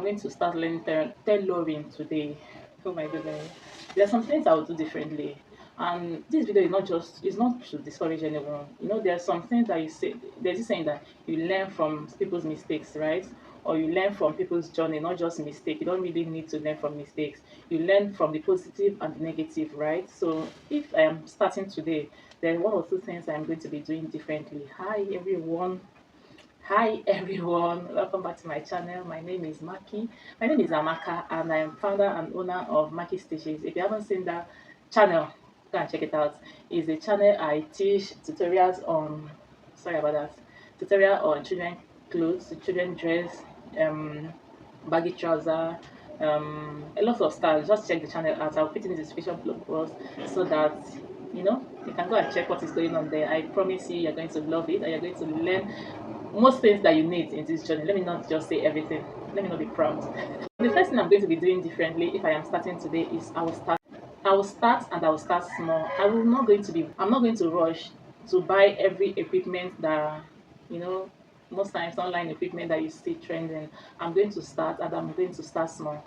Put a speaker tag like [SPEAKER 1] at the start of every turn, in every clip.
[SPEAKER 1] going to start learning tailoring today. Oh my goodness. There are some things I will do differently. And this video is not to discourage anyone. You know, there are some things that you say, there's this saying that you learn from people's mistakes, right? Or you learn from people's journey, not just mistake. You don't really need to learn from mistakes. You learn from the positive and the negative, right? So if I am starting today, there are one or two things I'm going to be doing differently. Hi everyone, welcome back to my channel. My name is Maki. My name is Amaka, and I am founder and owner of Maki Stitches. If you haven't seen that channel, go and check it out. It's a channel I teach tutorials on, sorry about that, tutorial on children clothes, children dress, um, baggy trouser, a lot of styles. Just check the channel out. I'll put in the description box so that you can go and check what is going on there. I promise you're going to love it and you're going to learn most things that you need in this journey. Let me not just say everything. Let me not be proud. The first thing I'm going to be doing differently if I am starting today is I will start and I will start small. I'm not going to rush to buy every equipment that you know most times online equipment that you see trending. I'm going to start and I'm going to start small.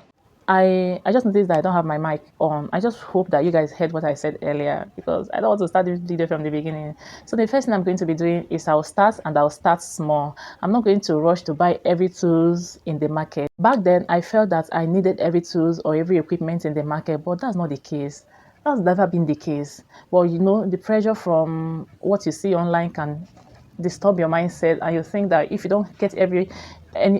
[SPEAKER 1] I just noticed that I don't have my mic on. I just hope that you guys heard what I said earlier because I don't want to start this video from the beginning. So the first thing I'm going to be doing is I'll start and I'll start small. I'm not going to rush to buy every tools in the market. Back then, I felt that I needed every tools or every equipment in the market, but that's not the case. That's never been the case. But the pressure from what you see online can disturb your mindset, and you think that if you don't get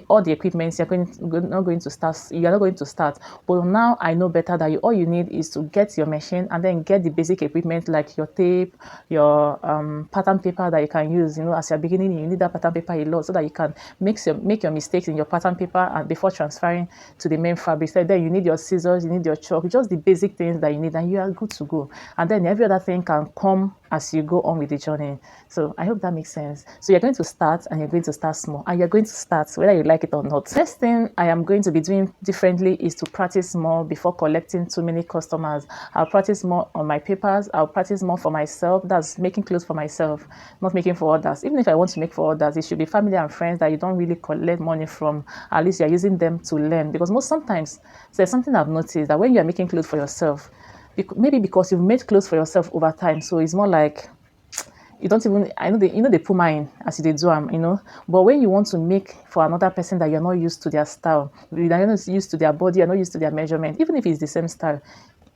[SPEAKER 1] all the equipment, you are not going to start. But now I know better that all you need is to get your machine and then get the basic equipment like your tape, your pattern paper that you can use. As you're beginning, you need that pattern paper a lot so that you can make your mistakes in your pattern paper and before transferring to the main fabric. So then you need your scissors, you need your chalk, just the basic things that you need, and you are good to go. And then every other thing can come as you go on with the journey. So I hope that makes sense. So you're going to start and you're going to start small, and you're going to start whether you like it or not. First thing I am going to be doing differently is to practice more before collecting too many customers. I'll practice more on my papers. I'll practice more for myself. That's making clothes for myself, not making for others. Even if I want to make for others, it should be family and friends that you don't really collect money from. At least you're using them to learn, because sometimes there's something I've noticed that when you're making clothes for yourself, maybe because you've made clothes for yourself over time, so it's more like you don't even, I know they put mine as they do but when you want to make for another person that you're not used to their style, you're not used to their body, you're not used to their measurement, even if it's the same style,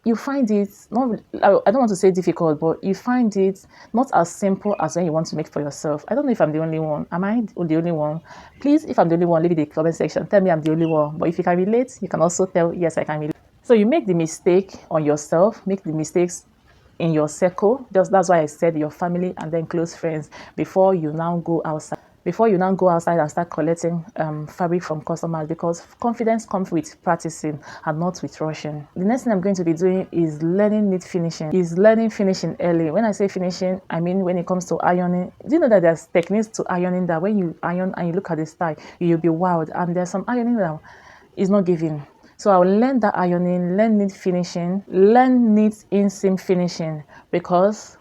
[SPEAKER 1] you find it not, I don't want to say difficult, but you find it not as simple as when you want to make for yourself. I don't know if I'm the only one. Am I the only one? Please, if I'm the only one, leave it in the comment section. Tell me I'm the only one. But if you can relate, you can also tell, yes, I can relate. So you make the mistake on yourself, make the mistakes in your circle. That's why I said your family and then close friends before you now go outside. Before you now go outside and start collecting fabric from customers, because confidence comes with practicing and not with rushing. The next thing I'm going to be doing is learning knit finishing. Learning finishing early. When I say finishing, I mean when it comes to ironing. Do you know that there's techniques to ironing that when you iron and you look at the style, you'll be wowed. And there's some ironing that is not giving. So I'll learn that ironing, learn knit finishing, learn knit inseam finishing, because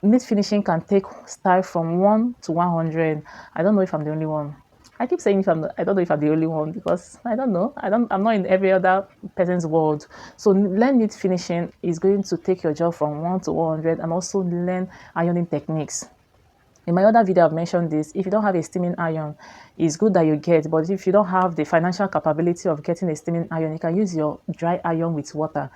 [SPEAKER 1] knit finishing can take style from 1 to 100. I don't know if I'm the only one. I keep saying I don't know if I'm the only one, because I don't know. I'm not in every other person's world. So learn knit finishing is going to take your job from 1 to 100, and also learn ironing techniques. In my other video, I've mentioned this. If you don't have a steaming iron, it's good that you get, but if you don't have the financial capability of getting a steaming iron, you can use your dry iron with water.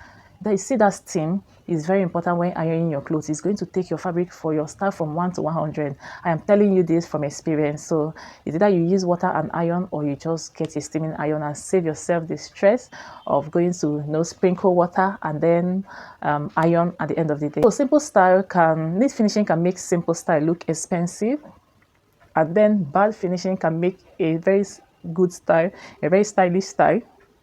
[SPEAKER 1] You see that steam is very important when ironing your clothes. It's going to take your fabric for your style from 1 to 100. I am telling you this from experience. So it's either you use water and iron, or you just get a steaming iron and save yourself the stress of going to sprinkle water and then iron at the end of the day. So knit finishing can make simple style look expensive, and then bad finishing can make a very good style, a very stylish style.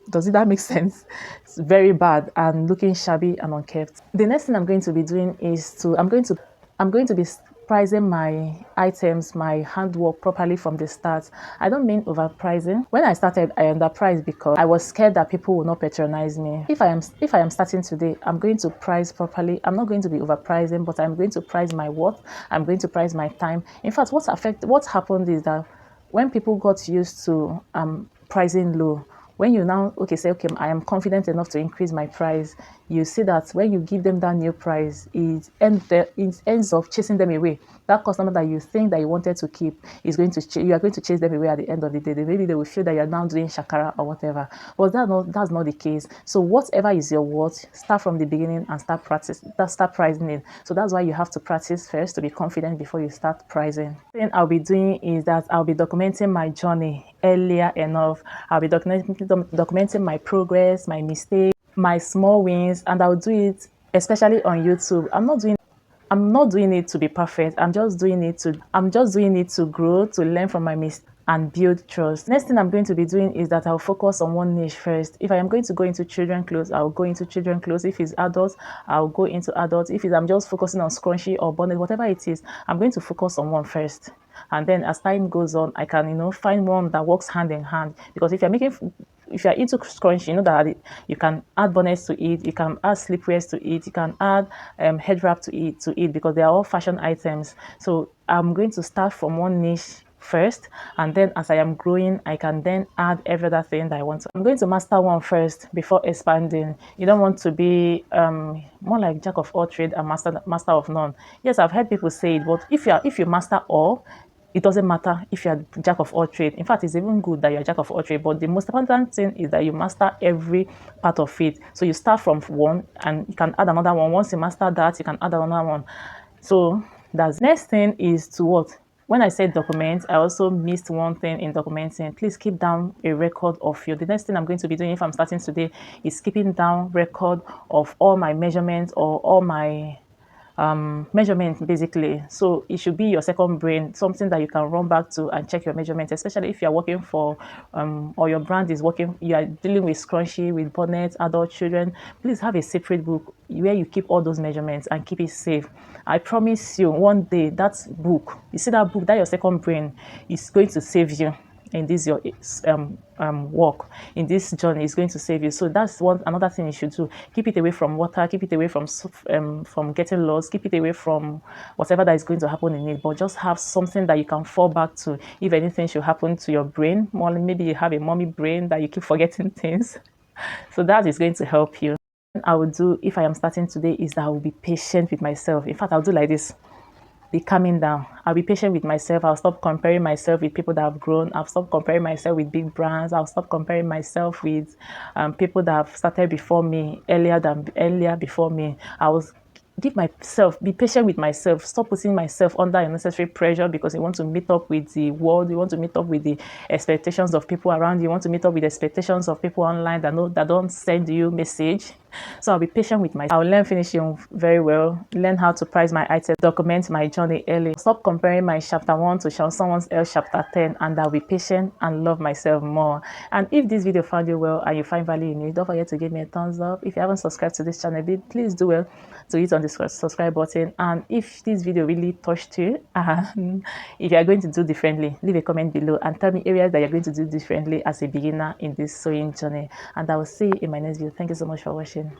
[SPEAKER 1] Does that make sense? It's very bad and looking shabby and unkept. The next thing I'm going to be doing is I'm going to be pricing my items, my handwork properly from the start. I don't mean overpricing. When I started, I underpriced because I was scared that people will not patronize me. If I am starting today, I'm going to price properly. I'm not going to be overpricing, but I'm going to price my worth. I'm going to price my time. In fact, what happened is that when people got used to pricing low, When you now say, okay, I am confident enough to increase my price, you see that when you give them that new price, it ends up chasing them away. That customer that you think that you wanted to keep is going to you are going to chase them away at the end of the day. Maybe they will feel that you're now doing shakara or whatever. But that's not the case. So whatever is your worth, start from the beginning and start pricing it. So that's why you have to practice first to be confident before you start pricing. The thing I'll be doing is that I'll be documenting my journey earlier enough. I'll be documenting my progress, my mistakes, my small wins, and I'll do it especially on YouTube. I'm not doing it to be perfect. I'm just doing it to grow, to learn from my mistakes and build trust. Next thing I'm going to be doing is that I'll focus on one niche first. If I am going to go into children clothes, I'll go into children clothes. If it's adults, I'll go into adults. If I'm just focusing on scrunchie or bonnet, whatever it is, I'm going to focus on one first. And then as time goes on, I can, find one that works hand in hand. Because if you're into scrunch, you know that you can add bonnets to it, you can add slipwears to it, you can add head wrap to it because they are all fashion items. So I'm going to start from one niche first, and then as I am growing, I can then add every other thing that I want to. I'm going to master one first before expanding. You don't want to be more like jack of all trade and master of none. Yes, I've heard people say it, but if you master all, it doesn't matter if you're jack of all trade. In fact, it's even good that you're jack of all trade, but the most important thing is that you master every part of it. So you start from one and you can add another one. Once you master that, you can add another one. So that's next thing is to what? When I said document, I also missed one thing in documenting. Please keep down a record of the next thing I'm going to be doing if I'm starting today is keeping down record of all my measurements or all my measurement basically. So it should be your second brain, something that you can run back to and check your measurements, especially if you're working for or your brand is working, you are dealing with scrunchie, with bonnets, adult children. Please have a separate book where you keep all those measurements and keep it safe. I promise you one day that book, you see that book, that your second brain is going to save you in this your work, in this journey, is going to save you. So that's another thing you should do. Keep it away from water, keep it away from getting lost, keep it away from whatever that is going to happen in it, but just have something that you can fall back to if anything should happen to your brain. More maybe you have a mommy brain that you keep forgetting things. So that is going to help you. I will do if I am starting today is that I will be patient with myself. In fact, I'll do like this: be calming down. I'll be patient with myself. I'll stop comparing myself with people that have grown. I'll stop comparing myself with big brands. I'll stop comparing myself with people that have started before me, earlier before me. I was be patient with myself. Stop putting myself under unnecessary pressure because you want to meet up with the world. You want to meet up with the expectations of people around you. You want to meet up with the expectations of people online that don't send you message. So I'll be patient with myself. I'll learn finishing very well, learn how to price my items, document my journey early, stop comparing my chapter 1 to someone else chapter 10, and I'll be patient and love myself more. And if this video found you well and you find value in it, don't forget to give me a thumbs up. If you haven't subscribed to this channel, please do well to hit on the subscribe button. And if this video really touched you, if you are going to do differently, leave a comment below and tell me areas that you're going to do differently as a beginner in this sewing journey. And I will see you in my next video. Thank you so much for watching.